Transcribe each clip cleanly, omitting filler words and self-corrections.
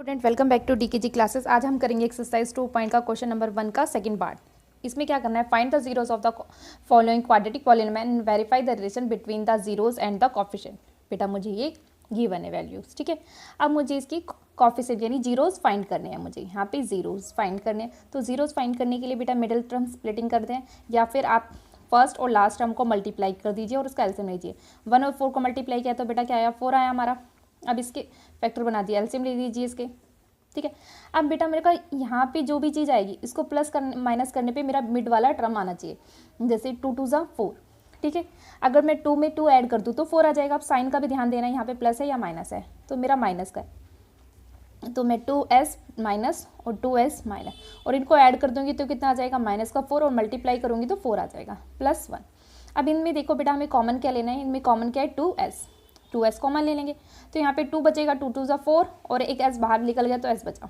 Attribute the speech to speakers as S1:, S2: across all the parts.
S1: Student welcome back to DKG classes. आज हम करेंगे एक्सरसाइज 2 पॉइंट का क्वेश्चन नंबर 1 का सेकंड पार्ट। इसमें क्या करना है, find the zeros of the following quadratic polynomial and verify the relation between the zeros and the coefficient. बेटा मुझे ये गिवन है वैल्यूज, ठीक है। अब मुझे इसकी कोफिशिएंट यानी जीरोस फाइंड करने हैं, मुझे यहाँ पे जीरोस फाइंड करने हैं। तो जीरोस फाइंड करने के लिए बेटा मिडिल टर्म स्प्लिटिंग करते हैं, या फिर आप फर्स्ट और लास्ट टर्म को मल्टीप्लाई कर दीजिए और उसका एलसीएम लीजिए। 1 और 4 को मल्टीप्लाई किया तो बेटा क्या आया, 4 आया हमारा। अब इसके फैक्टर बना दिया, एलसीएम ले लीजिए इसके, ठीक है। अब बेटा मेरे का यहाँ पे जो भी चीज़ आएगी इसको प्लस करने माइनस करने पे मेरा मिड वाला टर्म आना चाहिए। जैसे 2 2 ज़ा 4, ठीक है। अगर मैं 2 में 2 ऐड कर दूँ तो 4 आ जाएगा। अब साइन का भी ध्यान देना है, यहाँ पे प्लस है या माइनस है, तो मेरा माइनस का है, तो मैं 2s माइनस और 2s माइनस और इनको ऐड कर दूँगी तो कितना आ जाएगा, माइनस का 4, और मल्टीप्लाई करूँगी तो 4 आ जाएगा +1। अब इनमें देखो बेटा हमें कॉमन क्या लेना है, इनमें कॉमन क्या है 2s कॉमन ले लेंगे तो यहाँ पे 2 बचेगा, 2 2 ज़ा 4 और एक s बाहर निकल गया तो s बचा।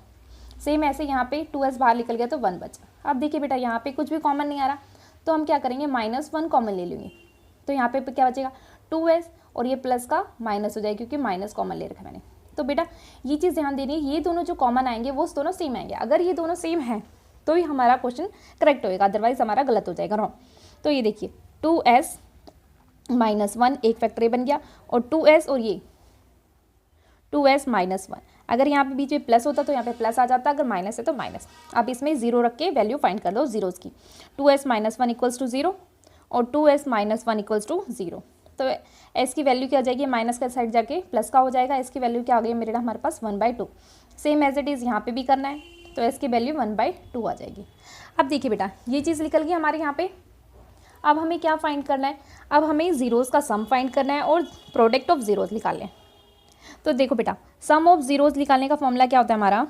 S1: सेम ऐसे यहाँ पे 2s बाहर निकल गया तो 1 बचा। अब देखिए बेटा यहाँ पे कुछ भी कॉमन नहीं आ रहा तो हम क्या करेंगे, -1 कॉमन ले लेंगे। तो यहाँ पे क्या बचेगा 2s और ये प्लस का माइनस हो जाएगा क्योंकि माइनस कॉमन ले रखा मैंने। तो बेटा ये चीज़ ध्यान देनी है, ये दोनों जो कॉमन आएंगे वो दोनों सेम आएंगे। अगर ये दोनों सेम हैं तो ही हमारा क्वेश्चन करेक्ट होएगा, अदरवाइज हमारा गलत हो जाएगा, रॉन्ग। तो ये देखिए 2s -1 एक फैक्टर बन गया और 2s और ये 2s -1। अगर यहाँ पे बीच में प्लस होता तो यहाँ पे प्लस आ जाता, अगर माइनस है तो माइनस। अब इसमें जीरो रख के वैल्यू फाइंड कर दो जीरोस की। 2s -1 इक्वल्स टू 0 और 2s -1 इक्वल्स टू 0। तो s की वैल्यू क्या आ जाएगी, माइनस का साइड जाके प्लस का हो जाएगा। s की वैल्यू क्या आ गई मेरे हमारे पास 1/2। सेम एज इट इज़ यहाँ पे भी करना है, तो s की वैल्यू 1/2 आ जाएगी। अब देखिए बेटा ये चीज़ निकल गई हमारे यहाँ पे। अब हमें क्या फाइंड करना है, अब हमें जीरोस का सम फाइंड करना है और प्रोडक्ट ऑफ जीरोस निकालने हैं। तो देखो बेटा सम ऑफ जीरोस निकालने का फॉर्मूला क्या होता है हमारा,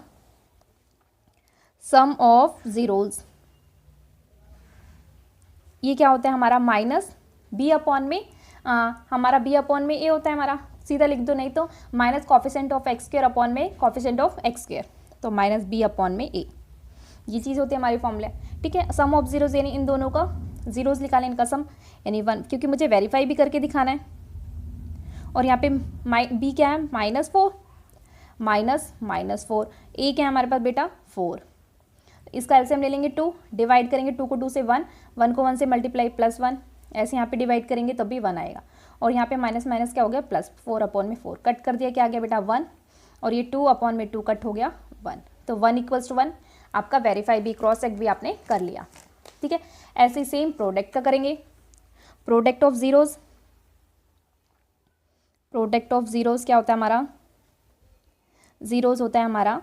S1: सम ऑफ जीरोस ये क्या होता है हमारा माइनस बी अपॉन में हमारा बी अपॉन में ए होता है हमारा, सीधा लिख दो, नहीं तो minus coefficient of x square upon में कॉफिशेंट ऑफ एक्स स्क्वायर, तो माइनस बी अपॉन में ए, ये चीज़ होती है हमारी फॉर्मूला, ठीक है। सम ऑफ जीरोस यानी इन दोनों का जीरोस निकालें, इनका सम यानी 1, क्योंकि मुझे वेरीफाई भी करके दिखाना है। और यहाँ पे बी क्या है -4 -4, ए क्या है हमारे पास बेटा 4। इसका एलसीएम ले लेंगे 2, डिवाइड करेंगे 2 को 2 से 1, 1 को 1 से मल्टीप्लाई +1, ऐसे यहाँ पे डिवाइड करेंगे तब भी 1 आएगा। और यहाँ पे माइनस माइनस क्या हो गया प्लस, 4 अपॉन में 4 कट कर दिया, क्या आ गया बेटा 1, और ये 2 अपॉन में 2 कट हो गया 1, तो 1 इक्वल्स टू 1। आपका वेरीफाई भी क्रॉस चेक भी आपने कर लिया, ठीक है। ऐसे सेम प्रोडक्ट का करेंगे, product of zeros, product of zeros क्या होता है हमारा, जीरोस होता है हमारा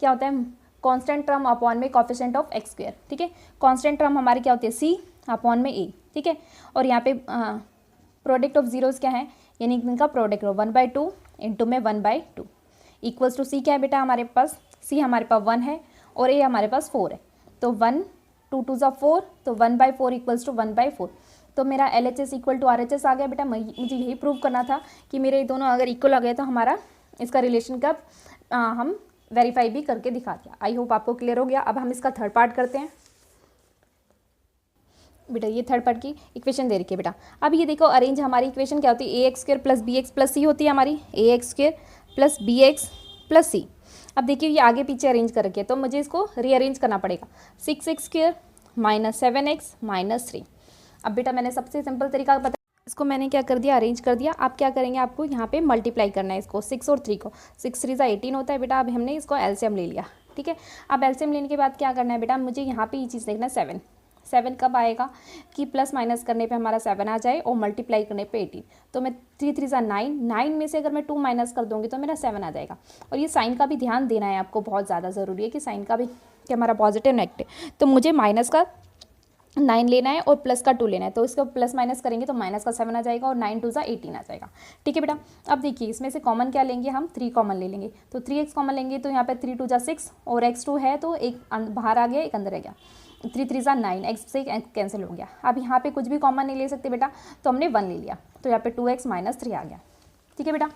S1: क्या होता है, कांस्टेंट टर्म अपॉन में कोफिशिएंट ऑफ एक्स स्क्वायर, ठीक है। कांस्टेंट टर्म हमारी क्या होती है सी अपॉन में ए, ठीक है। और यहाँ पे प्रोडक्ट ऑफ जीरोस क्या है, यानी इनका प्रोडक्ट 1/2 इंटू में 1/2 इक्वल्स टू सी क्या है बेटा हमारे पास, सी हमारे पास 1 है और ए हमारे पास 4 है, तो 1 2 2 ज़ा 4, तो 1/4 इक्वल्स टू 1/4। तो मेरा LHS इक्वल टू RHS आ गया बेटा। मुझे यही प्रूव करना था कि मेरे दोनों अगर इक्वल आ गए तो हमारा इसका रिलेशन का हम वेरीफाई भी करके दिखा दिया। आई होप आपको क्लियर हो गया। अब हम इसका थर्ड पार्ट करते हैं बेटा। ये थर्ड पार्ट की इक्वेशन दे रखी है बेटा। अब ये देखो अरेंज हमारी इक्वेशन क्या होती है, ax² + bx + c होती है हमारी, ax² + bx + c। अब देखिए ये आगे पीछे अरेंज कर रखी है तो मुझे इसको रीअरेंज करना पड़ेगा। 6x² - 7x - 3। अब बेटा मैंने सबसे सिंपल तरीका बता, इसको मैंने क्या कर दिया, अरेंज कर दिया। आप क्या करेंगे, आपको यहाँ पे मल्टीप्लाई करना है इसको, 6 और 3 को, 6 3 ज़ा 18 होता है बेटा। अब हमने इसको एलसीएम ले लिया, ठीक है। अब एलसीएम लेने के बाद क्या करना है बेटा, मुझे यहाँ पे ये चीज़ देखना है 7 7 कब आएगा कि प्लस माइनस करने पे हमारा 7 आ जाए और मल्टीप्लाई करने पे 18। तो मैं 3 3 ज़ा 9, 9 में से अगर मैं 2 माइनस कर दूँगी तो मेरा 7 आ जाएगा। और ये साइन का भी ध्यान देना है आपको, बहुत ज़्यादा ज़रूरी है कि साइन का भी कि हमारा पॉजिटिव नेगेटिव। तो मुझे माइनस का 9 लेना है और प्लस का 2 लेना है, तो इसको प्लस माइनस करेंगे तो माइनस का 7 आ जाएगा और 9 2 ज़ा 18 आ जाएगा, ठीक है बेटा। अब देखिए इसमें से कॉमन क्या लेंगे हम, 3 कॉमन ले लेंगे, तो 3x कॉमन लेंगे तो यहाँ पे 3 2 ज़ा 6 और x2 है तो एक बाहर आ गया, एक अंदर रह गया, 3 3 ज़ा 9, x से कैंसिल हो गया। अब यहाँ पे कुछ भी कॉमन नहीं ले सकते बेटा, तो हमने 1 ले लिया, तो यहाँ पे 2x - 3 आ गया, ठीक है बेटा।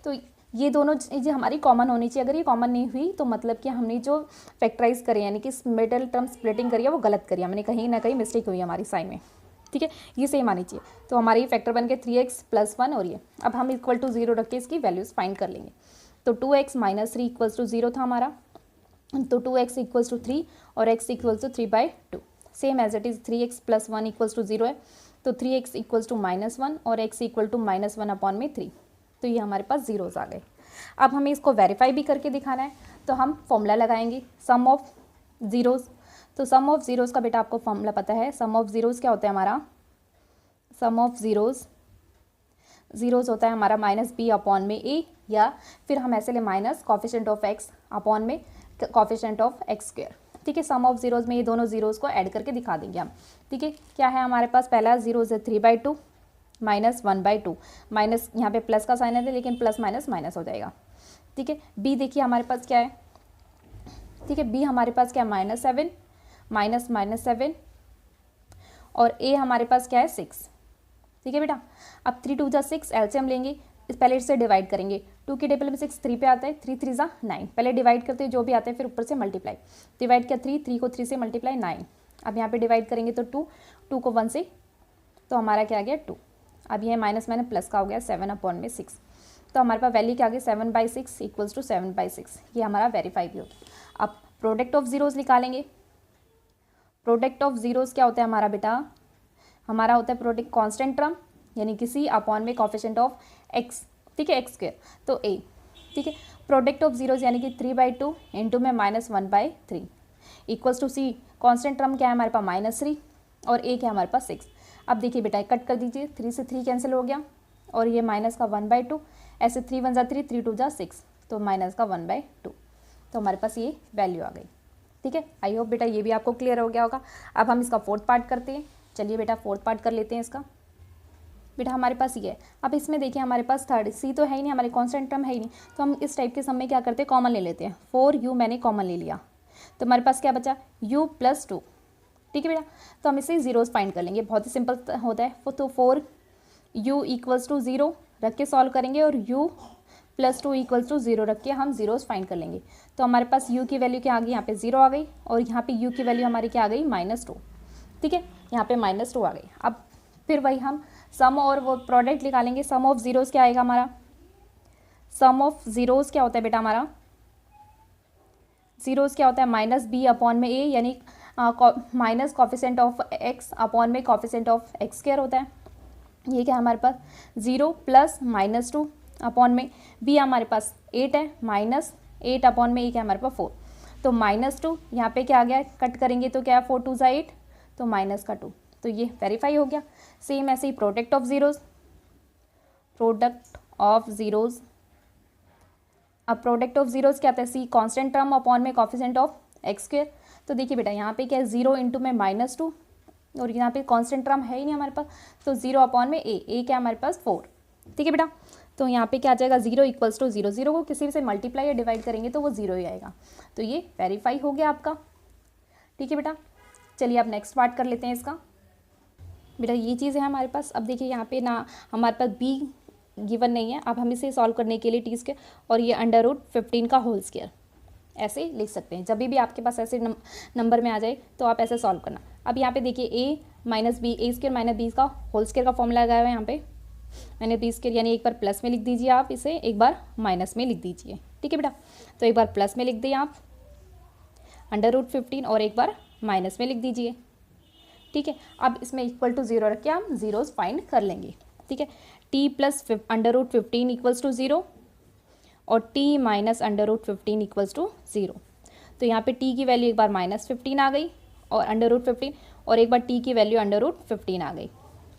S1: तो ये दोनों चीज़ें हमारी कॉमन होनी चाहिए। अगर ये कॉमन नहीं हुई तो मतलब कि हमने जो फैक्टराइज करी यानी कि मिडिल टर्म स्प्लिटिंग करी है वो गलत करी है, मैंने कहीं ना कहीं मिस्टेक हुई हमारी साइन में, ठीक है। ये सेम आनी चाहिए। तो हमारी फैक्टर बन के 3x + 1 और ये। अब हम इक्वल टू 0 रख के इसकी वैल्यूज़ फाइंड कर लेंगे। तो 2x माइनस 3 इक्वल्स टू 0 था हमारा, तो 2x इक्वल्स टू 3 और x equals to 3/2। Same as it is 3x plus 1 equals to 0 है, तो 3x इक्वल्स टू -1 और x इक्वल टू -1/3। तो ये हमारे पास जीरोज़ आ गए। अब हमें इसको वेरीफाई भी करके दिखाना है, तो हम फॉर्मूला लगाएंगे सम ऑफ ज़ीरोज़। तो सम ऑफ ज़ीरोज़ का बेटा आपको फॉर्मूला पता है। सम ऑफ ज़ीरोज़ क्या होता है हमारा, सम ऑफ ज़ीरोज़ होता है हमारा -b/a, या फिर हम ऐसे ले minus coefficient of x upon में कॉफिशेंट ऑफ x स्क्वायर। ठीक है, सम ऑफ ज़ीरोज़ में ये दोनों ज़ीरोज़ को ऐड करके दिखा देंगे हम। ठीक है, क्या है हमारे पास, पहला ज़ीरोज़ है 3/2 माइनस 1/2, माइनस यहाँ पे प्लस का साइन है लेकिन प्लस माइनस माइनस हो जाएगा। ठीक है, b देखिए हमारे पास क्या है, ठीक है, b हमारे पास क्या है -7 -7, और a हमारे पास क्या है 6। ठीक है बेटा, अब 3 2 जा 6, एलसीएम लेंगे, इस पहले इससे डिवाइड करेंगे। 2 के टेबल में 6 3 पे आता है, 3 3 जा 9, पहले डिवाइड करते हैं जो भी आता है फिर ऊपर से मल्टीप्लाई। डिवाइड किया 3 को 3 से मल्टीप्लाई 9। अब यहाँ पे डिवाइड करेंगे तो 2 को 1 से, तो हमारा क्या आ गया 2। अब ये माइनस मैंने प्लस का हो गया 7/6, तो हमारे पास वैल्यू क्या आ गई 7/6 इक्वल्स टू 7/6। ये हमारा वेरीफाई भी हो गया। अब प्रोडक्ट ऑफ ज़ीरोज़ निकालेंगे। प्रोडक्ट ऑफ ज़ीरोज़ क्या होता है हमारा बेटा, हमारा होता है प्रोडक्ट कांस्टेंट टर्म यानी कि c अपॉन में कॉफिशेंट ऑफ x। ठीक है, x स्क्वायर तो a। ठीक है, प्रोडक्ट ऑफ ज़ीरोज़ यानी कि 3/2 इंटू में -1/3 equals to c, constant term क्या है हमारे पास -3 और a क्या है हमारे पास 6। अब देखिए बेटा कट कर दीजिए, 3 से 3 कैंसिल हो गया और ये माइनस का 1/2, ऐसे 3 1 जा 3, 3 2 जा 6, तो माइनस का 1/2, तो हमारे पास ये वैल्यू आ गई। ठीक है, आई होप बेटा ये भी आपको क्लियर हो गया होगा। अब हम इसका फोर्थ पार्ट करते हैं। चलिए बेटा फोर्थ पार्ट कर लेते हैं इसका। बेटा हमारे पास ये है, अब इसमें देखिए हमारे पास थर्ड c तो है ही नहीं, हमारे कांस्टेंट टर्म है ही नहीं, तो हम इस टाइप के सम में क्या करते हैं, कॉमन ले लेते हैं। 4u मैंने कॉमन ले लिया, तो हमारे पास क्या बचा u + 2। ठीक है बेटा, तो हम इसे ज़ीरोज़ फाइंड कर लेंगे, बहुत ही सिंपल होता है। तो 4u इक्वल्स टू 0 रख के सॉल्व करेंगे और u + 2 इक्वल्स टू 0 रख के हम ज़ीरोज़ फाइंड कर लेंगे। तो हमारे पास u की वैल्यू क्या आ गई, यहाँ पे 0 आ गई, और यहाँ पे u की वैल्यू हमारी क्या आ गई -2। ठीक है, यहाँ पे -2 आ गई। अब फिर वही हम सम और वो प्रोडक्ट निकालेंगे। सम ऑफ ज़ीरोज़ क्या आएगा हमारा, सम ऑफ ज़ीरोज़ क्या होता है बेटा हमारा, ज़ीरोज़ क्या होता है -b/a यानी minus coefficient of x upon में कॉफिशेंट ऑफ x स्क्वायर होता है। ये क्या है हमारे पास 0 + -2 अपॉन में b हमारे पास 8 है, -8 अपॉन में a क्या है हमारे पास 4, तो -2 यहाँ पे क्या आ गया, कट करेंगे तो क्या है 4 2 जा 8, तो माइनस का 2, तो ये वेरीफाई हो गया। सेम ऐसे ही product of zeros, product of zeros, अब प्रोडक्ट ऑफ ज़ीरोज़ क्या आता है, c कांस्टेंट टर्म अपॉन में कॉफिशेंट ऑफ x स्क्वायर। तो देखिए बेटा यहाँ पे क्या है 0 इंटू में -2, और यहाँ पे कांस्टेंट टर्म है ही नहीं हमारे पास, तो 0 अपॉन में a क्या हमारे पास 4। ठीक है बेटा, तो यहाँ पे क्या आ जाएगा 0 इक्वल्स टू 0, 0 को किसी से मल्टीप्लाई या डिवाइड करेंगे तो वो 0 ही आएगा, तो ये वेरीफाई हो गया आपका। ठीक है बेटा, चलिए अब नेक्स्ट पार्ट कर लेते हैं इसका। बेटा ये चीज़ है हमारे पास। अब देखिए यहाँ पे ना हमारे पास b गिवन नहीं है, अब हम इसे सॉल्व करने के लिए टी स्क्वायर और ये √15 का होल स्क्वायर ऐसे लिख सकते हैं। जब भी आपके पास ऐसे नंबर में आ जाए तो आप ऐसे सॉल्व करना। अब यहाँ पे देखिए a - b, a square minus b का होल स्क्वायर का फॉर्मूला लगाया हुआ है यहाँ पे, मैंने b स्क्वायर यानी एक बार प्लस में लिख दीजिए आप इसे, एक बार माइनस में लिख दीजिए। ठीक है बेटा, तो एक बार प्लस में लिख दिए आप √15 और एक बार माइनस में लिख दीजिए। ठीक है, अब इसमें इक्वल टू 0 रख के हम ज़ीरोज़ फाइंड कर लेंगे। ठीक है, t + √15 इक्वल्स टू 0 और t - √15 इक्वल्स टू 0। तो यहाँ पे t की वैल्यू एक बार -15 आ गई और √15, और एक बार t की वैल्यू √15 आ गई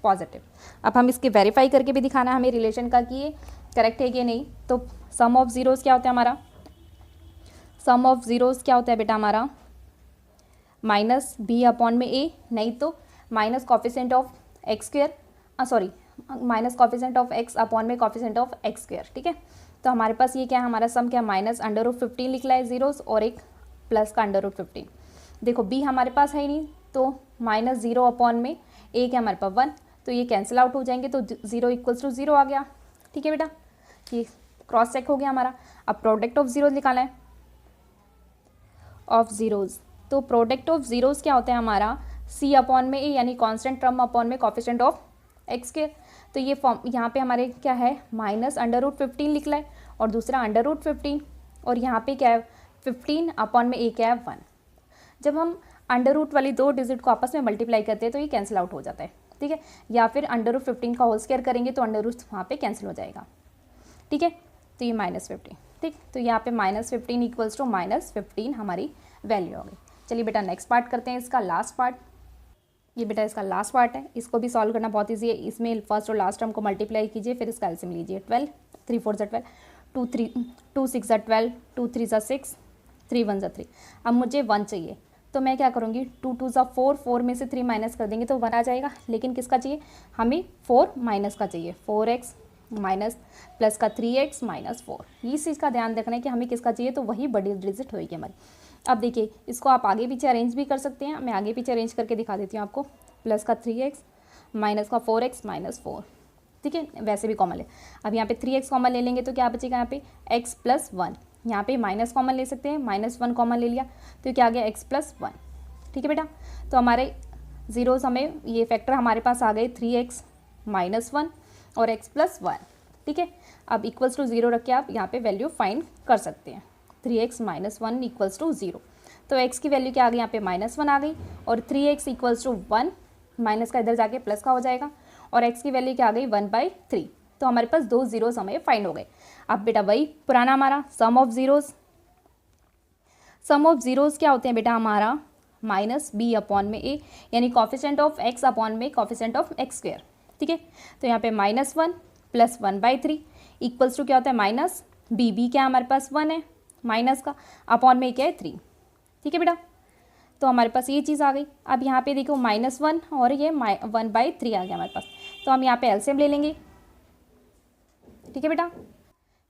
S1: पॉजिटिव। अब हम इसके वेरीफाई करके भी दिखाना है हमें रिलेशन का कि ये करेक्ट है कि नहीं। तो सम ऑफ ज़ीरोज़ क्या होता है हमारा, सम ऑफ ज़ीरोज़ क्या होता है बेटा हमारा -b/a, नहीं तो minus coefficient of x square, sorry minus coefficient of x upon में कॉफिशेंट ऑफ x स्क्वायर। ठीक है, तो हमारे पास ये क्या है, हमारा सम क्या -√15 लिख ला है ज़ीरोज़ और एक प्लस का √15। देखो b हमारे पास है ही नहीं, तो -0 अपॉन में a क्या हमारे पास 1, तो ये कैंसिल आउट हो जाएंगे, तो 0 इक्वल्स टू 0 आ गया। ठीक है बेटा, ये क्रॉस चेक हो गया हमारा। अब प्रोडक्ट ऑफ ज़ीरोज़ निकालना है, ऑफ ज़ीरोज़। तो प्रोडक्ट ऑफ ज़ीरोज़ क्या होता है हमारा c अपॉन में a यानी कांस्टेंट टर्म अपॉन में कॉफिशेंट ऑफ x स्क्वायर। तो ये फॉर्म यहाँ पे हमारे क्या है -√15 लिख ला है और दूसरा √15 और यहाँ पे क्या है 15 अपॉन में a क्या है 1। जब हम अंडर रूट वाली 2 डिजिट को आपस में मल्टीप्लाई करते हैं तो ये कैंसिल आउट हो जाता है, ठीक है। या फिर √15 का होल स्क्वायर करेंगे तो अंडर रूट वहाँ पे कैंसिल हो जाएगा, ठीक है। तो ये -15, ठीक। तो यहाँ पे -15 इक्वल्स टू -15 हमारी वैल्यू होगी। चलिए बेटा नेक्स्ट पार्ट करते हैं, इसका लास्ट पार्ट। ये बेटा इसका लास्ट पार्ट है, इसको भी सॉल्व करना बहुत ईजी है। इसमें फर्स्ट और लास्ट टर्म को मल्टीप्लाई कीजिए, फिर इसका एलसीएम लीजिए। 12 3 4 12, 2 6 12, 2 3 6, 3 1 3। अब मुझे 1 चाहिए तो मैं क्या करूँगी, 2 2 4, 4 में से 3 माइनस कर देंगे तो 1 आ जाएगा। लेकिन किसका चाहिए, हमें 4 माइनस का चाहिए, 4x माइनस प्लस का 3x माइनस 4। इस चीज़ का ध्यान रखना है कि हमें किसका चाहिए, तो वही बड़ी डिजिट होगी हमारी। अब देखिए इसको आप आगे पीछे अरेंज भी कर सकते हैं, मैं आगे पीछे अरेंज करके दिखा देती हूँ आपको। प्लस का 3x माइनस का 4x माइनस 4, ठीक है। वैसे भी कॉमन ले, अब यहाँ पे 3x कॉमन ले लेंगे तो क्या बचेगा यहाँ पे x प्लस 1। यहाँ पे माइनस कॉमन ले सकते हैं, -1 कॉमन ले लिया तो क्या आ गया x प्लस 1, ठीक है बेटा। तो हमारे जीरोस हमें ये फैक्टर हमारे पास आ गए 3x माइनस 1 और x प्लस 1, ठीक है। अब इक्वल्स टू 0 रख के आप यहाँ पे वैल्यू फाइंड कर सकते हैं। 3x माइनस 1 इक्वल्स टू 0, तो x की वैल्यू क्या आ गई, यहाँ पे -1 आ गई और 3x इक्वल्स टू 1, माइनस का इधर जाके प्लस का हो जाएगा और x की वैल्यू क्या आ गई 1/3। तो हमारे पास 2 जीरोस हमें फाइंड हो गए। अब बेटा वही पुराना हमारा sum of zeros, sum of zeros क्या होते हैं बेटा हमारा -b अपॉन में a, यानी कॉफिशेंट ऑफ x अपॉन में कॉफिशेंट ऑफ x², ठीक है। तो यहाँ पे -1 प्लस 1/3 इक्वल्स टू क्या होता है -b क्या हमारे पास 1 है, माइनस का अपॉन में क्या है 3, ठीक है बेटा। तो हमारे पास ये चीज़ आ गई। अब यहाँ पे देखो -1 और ये 1/3 आ गया हमारे पास, तो हम यहाँ पे एलसीएम ले लेंगे, ठीक है बेटा।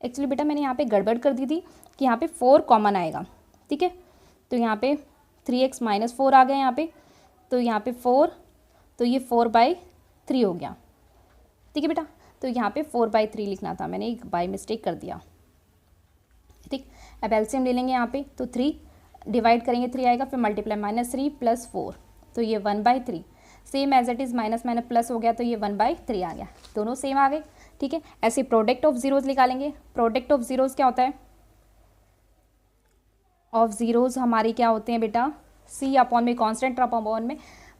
S1: एक्चुअली बेटा मैंने यहाँ पे गड़बड़ कर दी थी कि यहाँ पे 4 कॉमन आएगा, ठीक है। तो यहाँ पे 3x माइनस 4 आ गया यहाँ पे, तो यहाँ पे 4, तो ये 4/3 हो गया, ठीक है बेटा। तो यहाँ पे 4/3 लिखना था, मैंने एक बाय मिस्टेक कर दिया, ठीक। अब एलसीएम ले लेंगे यहाँ पे, तो 3 डिवाइड करेंगे 3 आएगा, फिर मल्टीप्लाई -3 प्लस 4, तो ये 1/3 same as it is, minus minus plus हो गया तो ये 1/3 आ गया, दोनों सेम आ गए, ठीक है। ऐसे प्रोडक्ट ऑफ जीरोज निकालेंगे। प्रोडक्ट ऑफ जीरोज क्या होता है, ऑफ जीरोज हमारी क्या होते हैं बेटा c अपॉन में कांस्टेंट अपॉन में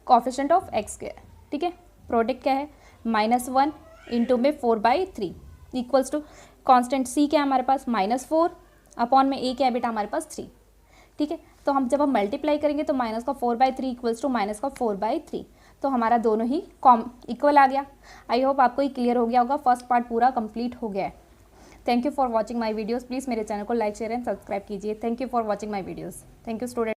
S1: कोफिशिएंट ऑफ x², ठीक है। प्रोडक्ट क्या है -1 इंटू में 4/3 इक्वल्स टू कांस्टेंट c क्या है हमारे पास -4 अपॉन में a क्या है बेटा हमारे पास 3, ठीक है। तो हम जब हम मल्टीप्लाई करेंगे तो -4/3 इक्वल्स टू -4/3, तो हमारा दोनों ही इक्वल आ गया। आई होप आपको ये क्लियर हो गया होगा, फर्स्ट पार्ट पूरा कंप्लीट हो गया है। Thank you for watching my videos, please मेरे चैनल को लाइक शेयर एंड सब्सक्राइब कीजिए। Thank you for watching my videos, thank you student.